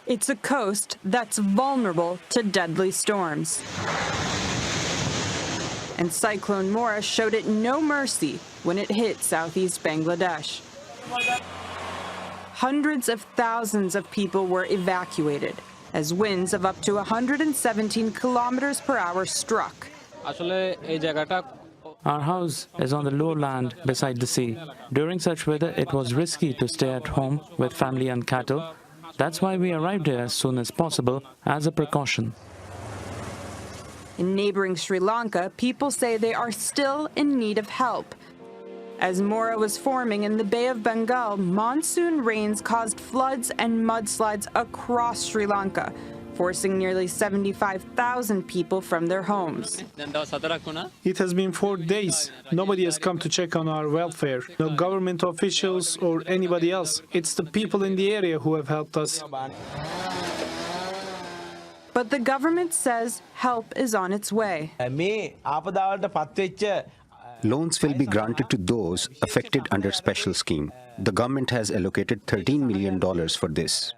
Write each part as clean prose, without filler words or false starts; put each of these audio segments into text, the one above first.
It's a coast that's vulnerable to deadly storms. And Cyclone Mora showed it no mercy when it hit southeast Bangladesh. Hundreds of thousands of people were evacuated as winds of up to 117 kilometers per hour struck. Our house is on the lowland beside the sea. During such weather, it was risky to stay at home with family and cattle. That's why we arrived here as soon as possible as a precaution. In neighboring Sri Lanka, people say they are still in need of help. As Mora was forming in the Bay of Bengal, monsoon rains caused floods and mudslides across Sri Lanka, forcing nearly 75,000 people from their homes. It has been 4 days. Nobody has come to check on our welfare. No government officials or anybody else. It's the people in the area who have helped us. But the government says help is on its way. Loans will be granted to those affected under special scheme. The government has allocated $13 million for this.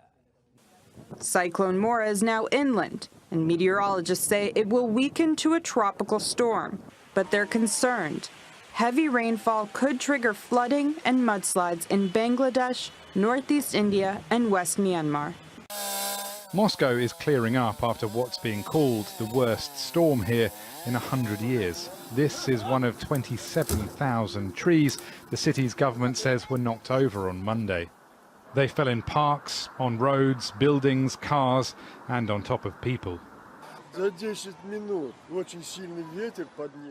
Cyclone Mora is now inland, and meteorologists say it will weaken to a tropical storm. But they're concerned. Heavy rainfall could trigger flooding and mudslides in Bangladesh, northeast India, and West Myanmar. Moscow is clearing up after what's being called the worst storm here in 100 years. This is one of 27,000 trees the city's government says were knocked over on Monday. They fell in parks, on roads, buildings, cars, and on top of people.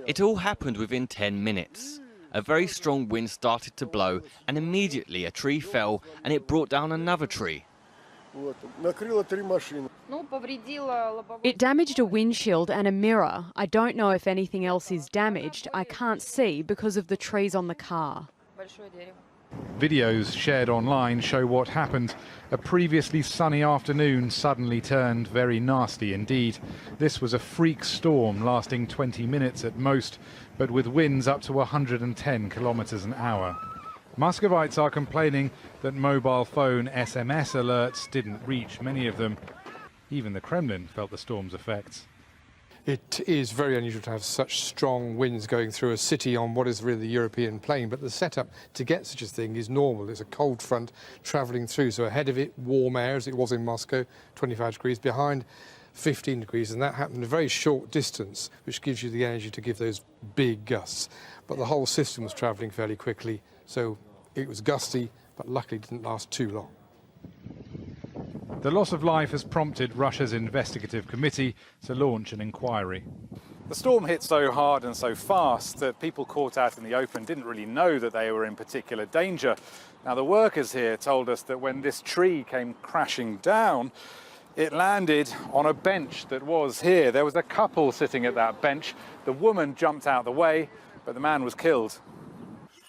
It all happened within 10 minutes. A very strong wind started to blow, and immediately a tree fell and it brought down another tree. It damaged a windshield and a mirror. I don't know if anything else is damaged. I can't see because of the trees on the car. Videos shared online show what happened. A previously sunny afternoon suddenly turned very nasty indeed. This was a freak storm lasting 20 minutes at most, but with winds up to 110 kilometers an hour. Muscovites are complaining that mobile phone SMS alerts didn't reach many of them. Even the Kremlin felt the storm's effects. It is very unusual to have such strong winds going through a city on what is really the European plain, but the setup to get such a thing is normal. There's a cold front travelling through, so ahead of it, warm air, as it was in Moscow, 25 degrees, behind 15 degrees, and that happened in a very short distance, which gives you the energy to give those big gusts. But the whole system was travelling fairly quickly, so it was gusty, but luckily didn't last too long. The loss of life has prompted Russia's investigative committee to launch an inquiry. The storm hit so hard and so fast that people caught out in the open didn't really know that they were in particular danger. Now, the workers here told us that when this tree came crashing down, it landed on a bench that was here. There was a couple sitting at that bench. The woman jumped out the way, but the man was killed.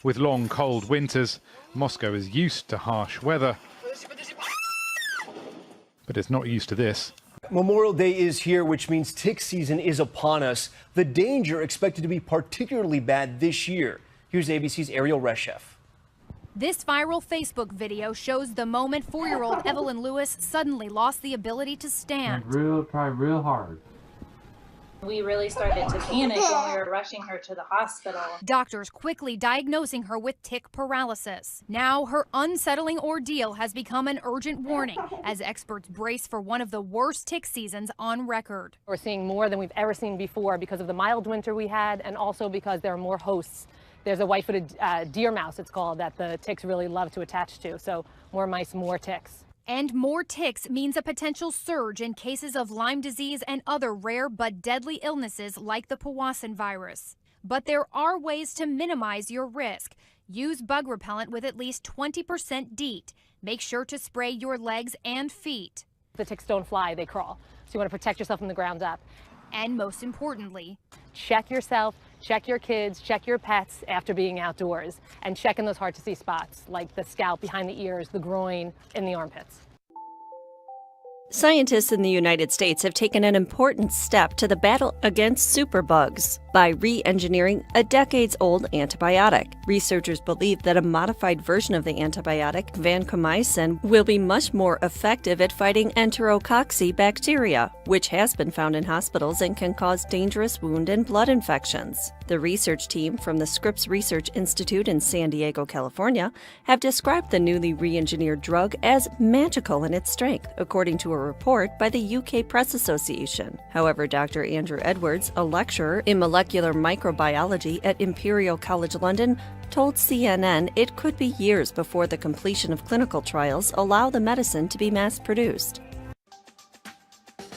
With long, cold winters, Moscow is used to harsh weather. But it's not used to this. Memorial Day is here, which means tick season is upon us. The danger expected to be particularly bad this year. Here's ABC's Ariel Reshef. This viral Facebook video shows the moment 4-year-old Evelyn Lewis suddenly lost the ability to stand. Try real hard. We really started to panic when we were rushing her to the hospital. Doctors quickly diagnosing her with tick paralysis. Now her unsettling ordeal has become an urgent warning as experts brace for one of the worst tick seasons on record. We're seeing more than we've ever seen before because of the mild winter we had, and also because there are more hosts. There's a white-footed deer mouse, it's called, that the ticks really love to attach to. So more mice, more ticks. And more ticks means a potential surge in cases of Lyme disease and other rare but deadly illnesses like the Powassan virus. But there are ways to minimize your risk. Use bug repellent with at least 20% DEET. Make sure to spray your legs and feet. The ticks don't fly, they crawl. So you want to protect yourself from the ground up. And most importantly, check yourself, check your kids, check your pets after being outdoors, and check in those hard to see spots like the scalp, behind the ears, the groin, and the armpits. Scientists in the United States have taken an important step to the battle against superbugs by re-engineering a decades-old antibiotic. Researchers believe that a modified version of the antibiotic, vancomycin, will be much more effective at fighting Enterococci bacteria, which has been found in hospitals and can cause dangerous wound and blood infections. The research team from the Scripps Research Institute in San Diego, California, have described the newly re-engineered drug as magical in its strength, according to a report by the UK Press Association. However, Dr. Andrew Edwards, a lecturer in molecular microbiology at Imperial College London, told CNN it could be years before the completion of clinical trials allow the medicine to be mass-produced.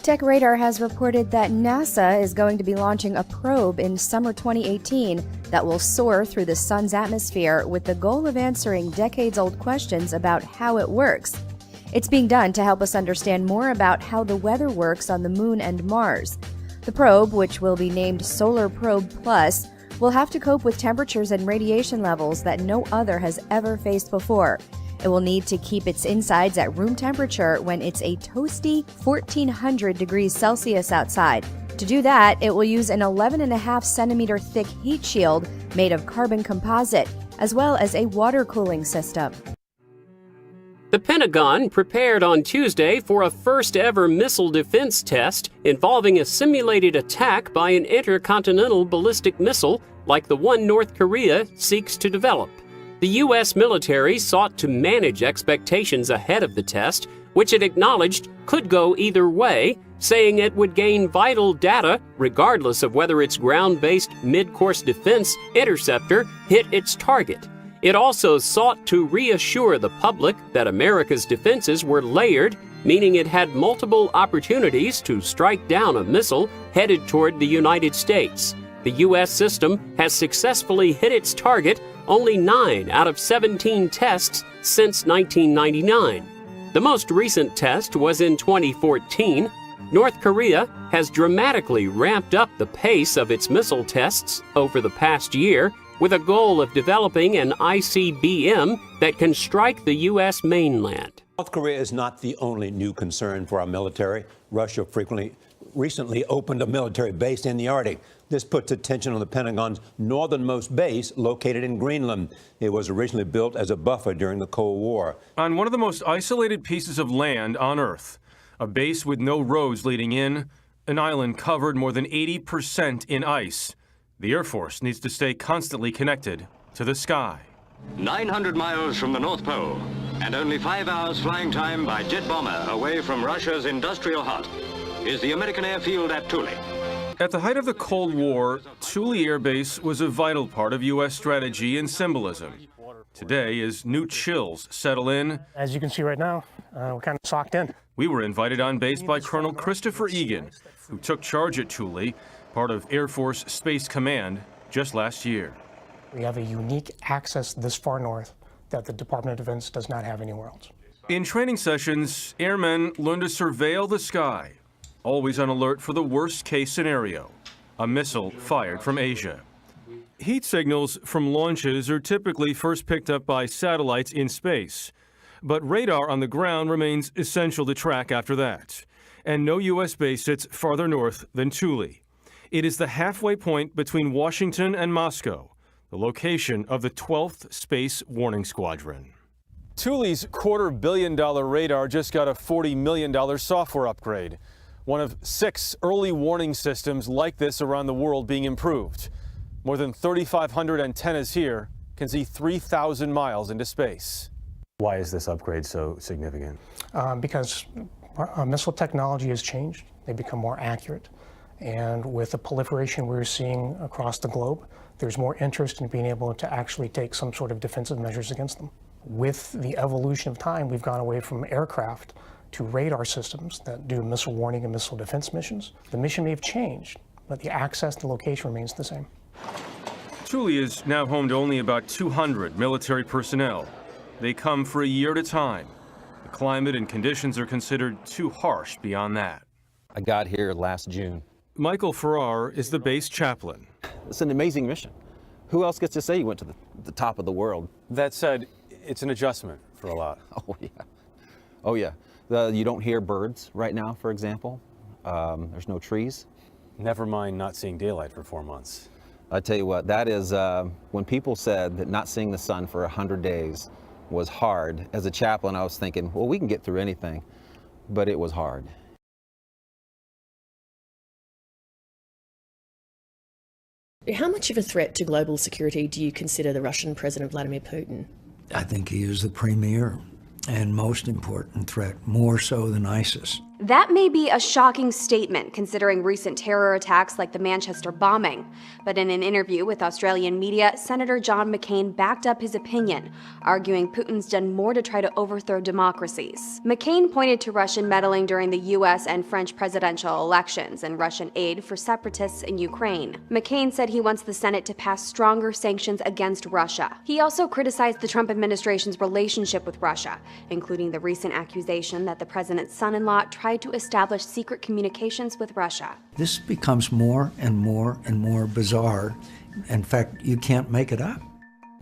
TechRadar has reported that NASA is going to be launching a probe in summer 2018 that will soar through the sun's atmosphere with the goal of answering decades-old questions about how it works. It's being done to help us understand more about how the weather works on the Moon and Mars. The probe, which will be named Solar Probe Plus, will have to cope with temperatures and radiation levels that no other has ever faced before. It will need to keep its insides at room temperature when it's a toasty 1400 degrees Celsius outside. To do that, it will use an 11.5 centimeter thick heat shield made of carbon composite, as well as a water cooling system. The Pentagon prepared on Tuesday for a first-ever missile defense test involving a simulated attack by an intercontinental ballistic missile like the one North Korea seeks to develop. The U.S. military sought to manage expectations ahead of the test, which it acknowledged could go either way, saying it would gain vital data regardless of whether its ground-based mid-course defense interceptor hit its target. It also sought to reassure the public that America's defenses were layered, meaning it had multiple opportunities to strike down a missile headed toward the United States. The U.S. system has successfully hit its target only 9 out of 17 tests since 1999. The most recent test was in 2014. North Korea has dramatically ramped up the pace of its missile tests over the past year, with a goal of developing an ICBM that can strike the U.S. mainland. South Korea is not the only new concern for our military. Russia recently opened a military base in the Arctic. This puts attention on the Pentagon's northernmost base located in Greenland. It was originally built as a buffer during the Cold War. On one of the most isolated pieces of land on Earth, a base with no roads leading in, an island covered more than 80% in ice. The Air Force needs to stay constantly connected to the sky. 900 miles from the North Pole, and only 5 hours flying time by jet bomber away from Russia's industrial heart, is the American airfield at Thule. At the height of the Cold War, Thule Air Base was a vital part of U.S. strategy and symbolism. Today, as new chills settle in, as you can see right now, we're kind of socked in. We were invited on base by Colonel Christopher Egan, who took charge at Thule, part of Air Force Space Command, just last year. We have a unique access this far north that the Department of Defense does not have anywhere else. In training sessions, airmen learn to surveil the sky, always on alert for the worst-case scenario, a missile fired from Asia. Heat signals from launches are typically first picked up by satellites in space, but radar on the ground remains essential to track after that. And no U.S. base sits farther north than Thule. It is the halfway point between Washington and Moscow, the location of the 12th Space Warning Squadron. Thule's $250 million radar just got a $40 million software upgrade, one of 6 early warning systems like this around the world being improved. More than 3,500 antennas here can see 3,000 miles into space. Why is this upgrade so significant? Because missile technology has changed. They become more accurate. And with the proliferation we're seeing across the globe, there's more interest in being able to actually take some sort of defensive measures against them. With the evolution of time, we've gone away from aircraft to radar systems that do missile warning and missile defense missions. The mission may have changed, but the access to location remains the same. Thule is now home to only about 200 military personnel. They come for a year at a time. The climate and conditions are considered too harsh beyond that. I got here last June. Michael Farrar is the base chaplain. It's an amazing mission. Who else gets to say you went to the top of the world? That said, it's an adjustment for a lot. Oh, yeah. Oh, yeah. You don't hear birds right now, for example. There's no trees. Never mind not seeing daylight for 4 months. I tell you what, that is, when people said that not seeing the sun for 100 days was hard, as a chaplain, I was thinking, well, we can get through anything, but it was hard. How much of a threat to global security do you consider the Russian President Vladimir Putin? I think he is the premier and most important threat, more so than ISIS. That may be a shocking statement considering recent terror attacks like the Manchester bombing. But in an interview with Australian media, Senator John McCain backed up his opinion, arguing Putin's done more to try to overthrow democracies. McCain pointed to Russian meddling during the US and French presidential elections and Russian aid for separatists in Ukraine. McCain said he wants the Senate to pass stronger sanctions against Russia. He also criticized the Trump administration's relationship with Russia, including the recent accusation that the president's son-in-law tried to establish secret communications with Russia. This becomes more and more and more bizarre. In fact, you can't make it up.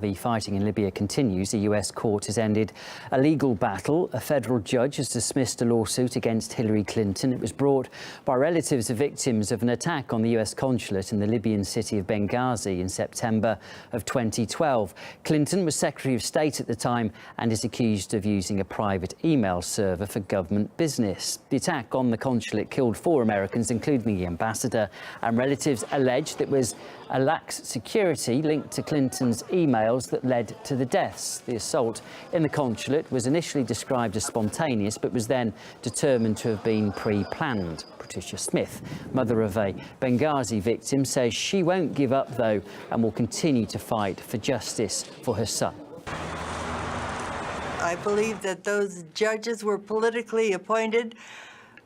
The fighting in Libya continues. A US court has ended a legal battle. A federal judge has dismissed a lawsuit against Hillary Clinton. It was brought by relatives of victims of an attack on the US consulate in the Libyan city of Benghazi in September of 2012. Clinton was Secretary of State at the time and is accused of using a private email server for government business. The attack on the consulate killed 4 Americans, including the ambassador, and relatives alleged that it was a lax security linked to Clinton's emails that led to the deaths. The assault in the consulate was initially described as spontaneous, but was then determined to have been pre-planned. Patricia Smith, mother of a Benghazi victim, says she won't give up, though, and will continue to fight for justice for her son. I believe that those judges were politically appointed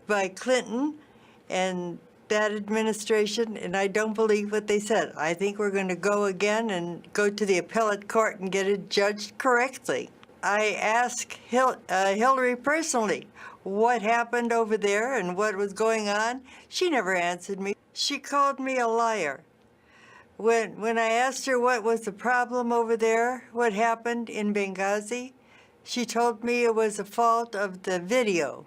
by Clinton and that administration, and I don't believe what they said. I think we're going to go again and go to the appellate court and get it judged correctly. I asked Hillary personally what happened over there and what was going on. She never answered me. She called me a liar. When I asked her what was the problem over there, what happened in Benghazi, she told me it was a fault of the video.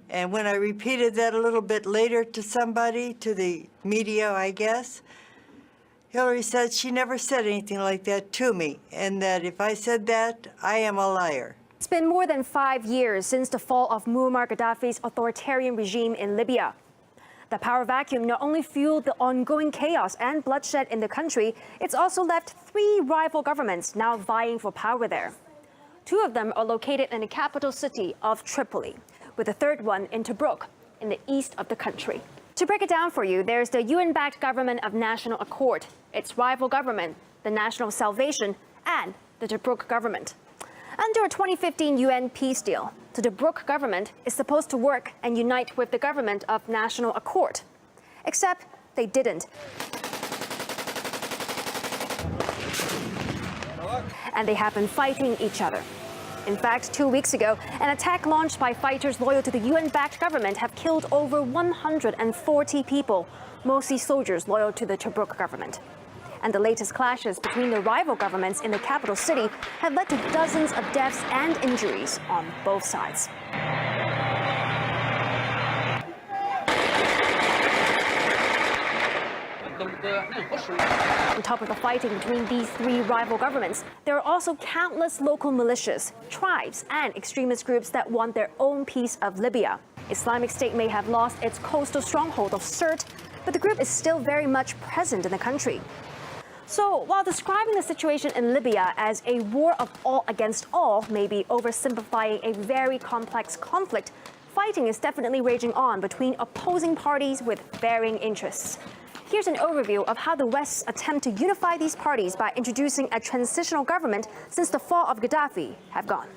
And when I repeated that a little bit later to somebody, to the media, I guess, Hillary said she never said anything like that to me, and that if I said that, I am a liar. It's been more than 5 years since the fall of Muammar Gaddafi's authoritarian regime in Libya. The power vacuum not only fueled the ongoing chaos and bloodshed in the country, it's also left 3 rival governments now vying for power there. 2 of them are located in the capital city of Tripoli, with a 3rd one in Tobruk, in the east of the country. To break it down for you, there's the UN-backed Government of National Accord, its rival government, the National Salvation, and the Tobruk government. Under a 2015 UN peace deal, the Tobruk government is supposed to work and unite with the Government of National Accord. Except they didn't. And they have been fighting each other. In fact, 2 weeks ago, an attack launched by fighters loyal to the UN-backed government have killed over 140 people, mostly soldiers loyal to the Tobruk government. And the latest clashes between the rival governments in the capital city have led to dozens of deaths and injuries on both sides. On top of the fighting between these 3 rival governments, there are also countless local militias, tribes, and extremist groups that want their own piece of Libya. Islamic State may have lost its coastal stronghold of Sirte, but the group is still very much present in the country. So, while describing the situation in Libya as a war of all against all may be oversimplifying a very complex conflict, fighting is definitely raging on between opposing parties with varying interests. Here's an overview of how the West's attempt to unify these parties by introducing a transitional government since the fall of Gaddafi have gone.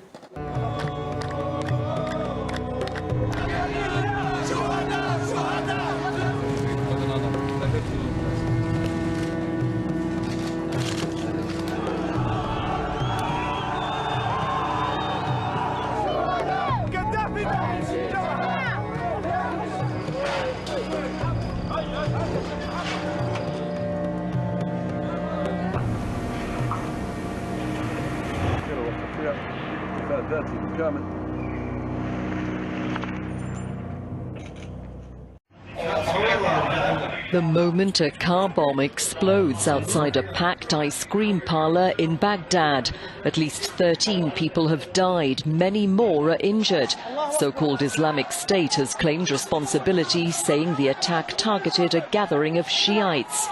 The moment a car bomb explodes outside a packed ice cream parlor in Baghdad. At least 13 people have died, many more are injured. So-called Islamic State has claimed responsibility, saying the attack targeted a gathering of Shiites.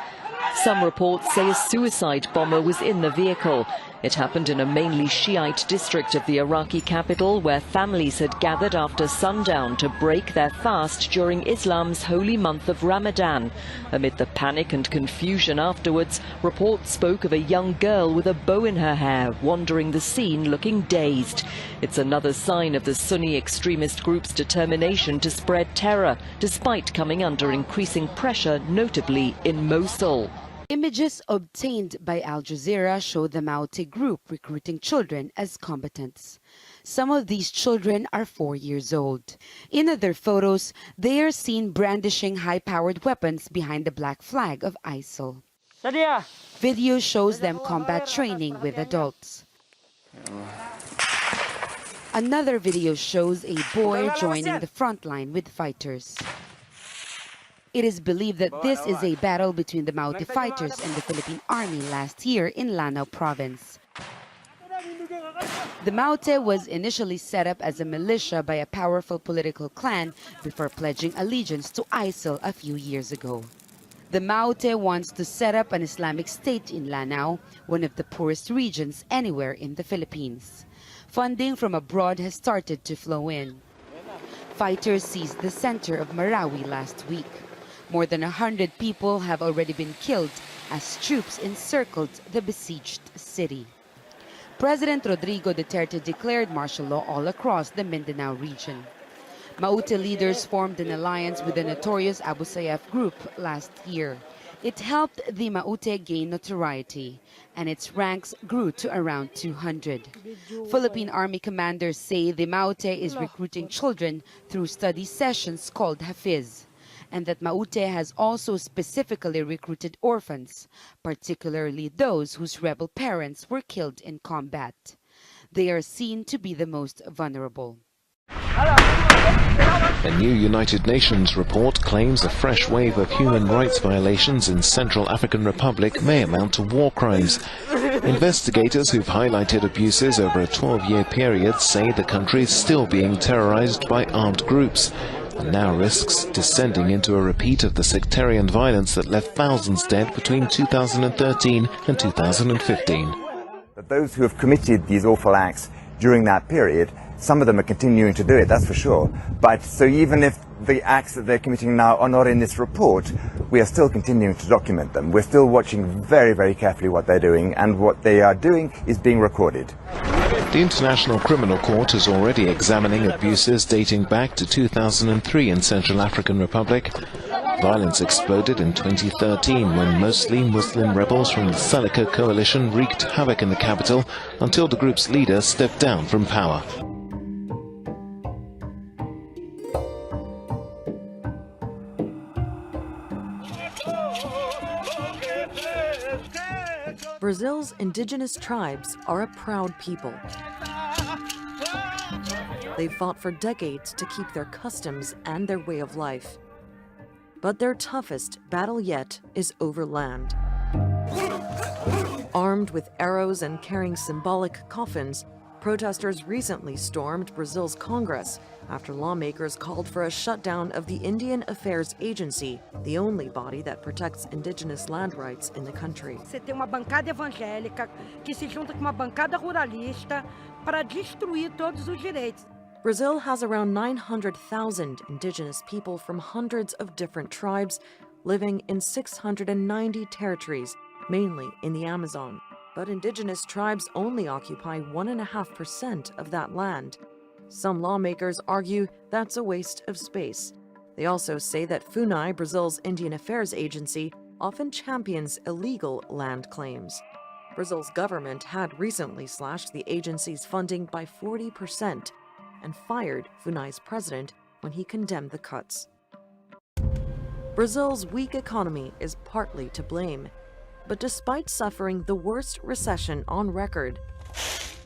Some reports say a suicide bomber was in the vehicle. It happened in a mainly Shiite district of the Iraqi capital, where families had gathered after sundown to break their fast during Islam's holy month of Ramadan. Amid the panic and confusion afterwards, reports spoke of a young girl with a bow in her hair wandering the scene looking dazed. It's another sign of the Sunni extremist group's determination to spread terror, despite coming under increasing pressure, notably in Mosul. Images obtained by Al Jazeera show the Maute group recruiting children as combatants. Some of these children are 4 years old. In other photos, they are seen brandishing high-powered weapons behind the black flag of ISIL. Video shows them combat training with adults. Another video shows a boy joining the front line with fighters. It is believed that this is a battle between the Maute fighters and the Philippine Army last year in Lanao province. The Maute was initially set up as a militia by a powerful political clan before pledging allegiance to ISIL a few years ago. The Maute wants to set up an Islamic State in Lanao, one of the poorest regions anywhere in the Philippines. Funding from abroad has started to flow in. Fighters seized the center of Marawi last week. More than 100 people have already been killed as troops encircled the besieged city. President Rodrigo Duterte declared martial law all across the Mindanao region. Maute leaders formed an alliance with the notorious Abu Sayyaf group last year. It helped the Maute gain notoriety, and its ranks grew to around 200. Philippine Army commanders say the Maute is recruiting children through study sessions called Hafiz, and that Maute has also specifically recruited orphans, particularly those whose rebel parents were killed in combat. They are seen to be the most vulnerable. A new United Nations report claims a fresh wave of human rights violations in Central African Republic may amount to war crimes. Investigators who've highlighted abuses over a 12-year period say the country is still being terrorized by armed groups, and now risks descending into a repeat of the sectarian violence that left thousands dead between 2013 and 2015. But those who have committed these awful acts during that period, some of them are continuing to do it, that's for sure. But so even if the acts that they're committing now are not in this report, we are still continuing to document them. We're still watching very, very carefully what they're doing, and what they are doing is being recorded. The International Criminal Court is already examining abuses dating back to 2003 in Central African Republic. Violence exploded in 2013 when mostly Muslim rebels from the Seleka coalition wreaked havoc in the capital until the group's leader stepped down from power. Brazil's indigenous tribes are a proud people. They've fought for decades to keep their customs and their way of life. But their toughest battle yet is over land. Armed with arrows and carrying symbolic coffins, protesters recently stormed Brazil's Congress after lawmakers called for a shutdown of the Indian Affairs Agency, the only body that protects indigenous land rights in the country. Você tem uma bancada evangélica que se junta com uma bancada ruralista para destruir todos os direitos. Brazil has around 900,000 indigenous people from hundreds of different tribes living in 690 territories, mainly in the Amazon. But indigenous tribes only occupy 1.5% of that land. Some lawmakers argue that's a waste of space. They also say that FUNAI, Brazil's Indian Affairs Agency, often champions illegal land claims. Brazil's government had recently slashed the agency's funding by 40% and fired FUNAI's president when he condemned the cuts. Brazil's weak economy is partly to blame. But despite suffering the worst recession on record,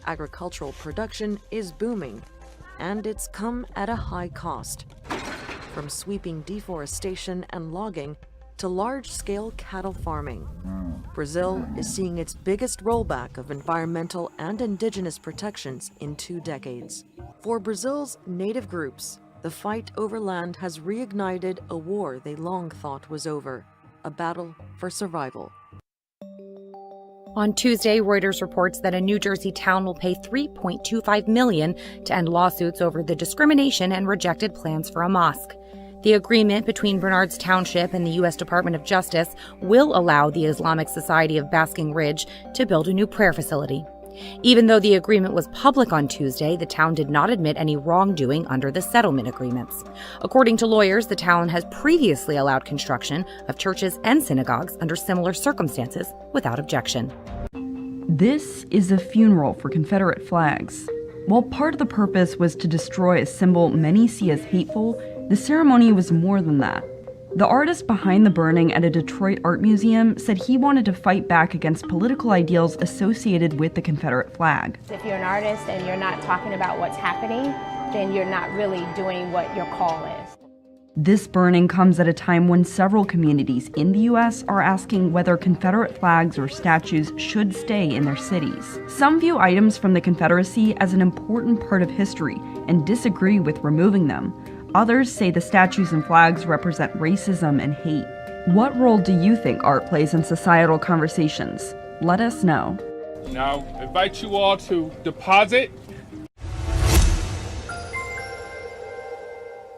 agricultural production is booming, and it's come at a high cost. From sweeping deforestation and logging to large-scale cattle farming. Brazil is seeing its biggest rollback of environmental and indigenous protections in 2 decades. For Brazil's native groups, the fight over land has reignited a war they long thought was over, a battle for survival. On Tuesday, Reuters reports that a New Jersey town will pay $3.25 million to end lawsuits over the discrimination and rejected plans for a mosque. The agreement between Bernards Township and the U.S. Department of Justice will allow the Islamic Society of Basking Ridge to build a new prayer facility. Even though the agreement was public on Tuesday, the town did not admit any wrongdoing under the settlement agreements. According to lawyers, the town has previously allowed construction of churches and synagogues under similar circumstances without objection. This is a funeral for Confederate flags. While part of the purpose was to destroy a symbol many see as hateful, the ceremony was more than that. The artist behind the burning at a Detroit art museum said he wanted to fight back against political ideals associated with the Confederate flag. If you're an artist and you're not talking about what's happening, then you're not really doing what your call is. This burning comes at a time when several communities in the U.S. are asking whether Confederate flags or statues should stay in their cities. Some view items from the Confederacy as an important part of history and disagree with removing them. Others say the statues and flags represent racism and hate. What role do you think art plays in societal conversations? Let us know. Now, I invite you all to deposit.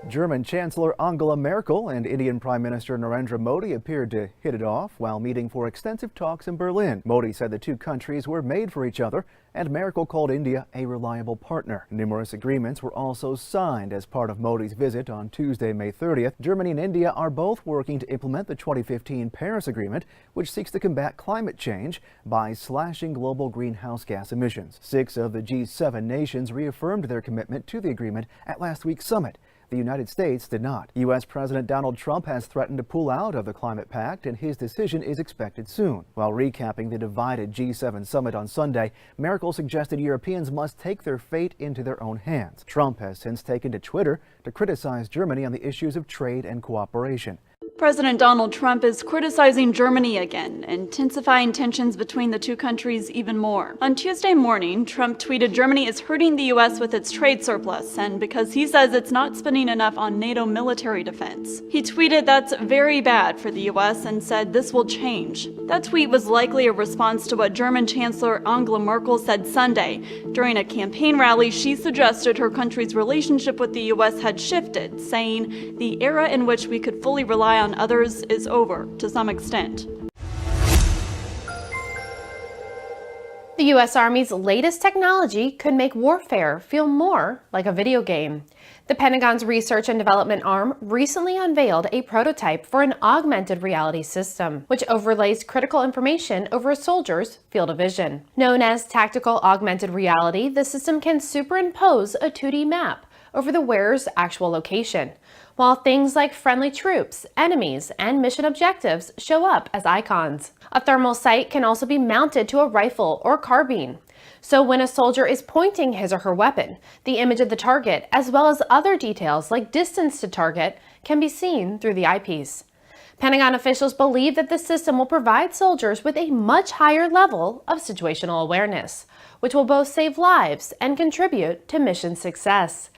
German Chancellor Angela Merkel and Indian Prime Minister Narendra Modi appeared to hit it off while meeting for extensive talks in Berlin. Modi said the two countries were made for each other, and Merkel called India a reliable partner. Numerous agreements were also signed as part of Modi's visit on Tuesday, May 30th. Germany and India are both working to implement the 2015 Paris Agreement, which seeks to combat climate change by slashing global greenhouse gas emissions. 6 of the G7 nations reaffirmed their commitment to the agreement at last week's summit. The United States did not. U.S. President Donald Trump has threatened to pull out of the climate pact, and his decision is expected soon. While recapping the divided G7 summit on Sunday, Merkel suggested Europeans must take their fate into their own hands. Trump has since taken to Twitter to criticize Germany on the issues of trade and cooperation. President Donald Trump is criticizing Germany again, intensifying tensions between the two countries even more. On Tuesday morning, Trump tweeted Germany is hurting the U.S. with its trade surplus, and because he says it's not spending enough on NATO military defense. He tweeted that's very bad for the U.S. and said this will change. That tweet was likely a response to what German Chancellor Angela Merkel said Sunday. During a campaign rally, she suggested her country's relationship with the U.S. had shifted, saying the era in which we could fully rely on others is over to some extent. The U.S. Army's latest technology could make warfare feel more like a video game. The Pentagon's research and development arm recently unveiled a prototype for an augmented reality system, which overlays critical information over a soldier's field of vision. Known as Tactical Augmented Reality, the system can superimpose a 2D map over the wearer's actual location, while things like friendly troops, enemies, and mission objectives show up as icons. A thermal sight can also be mounted to a rifle or carbine. So when a soldier is pointing his or her weapon, the image of the target, as well as other details like distance to target, can be seen through the eyepiece. Pentagon officials believe that the system will provide soldiers with a much higher level of situational awareness, which will both save lives and contribute to mission success.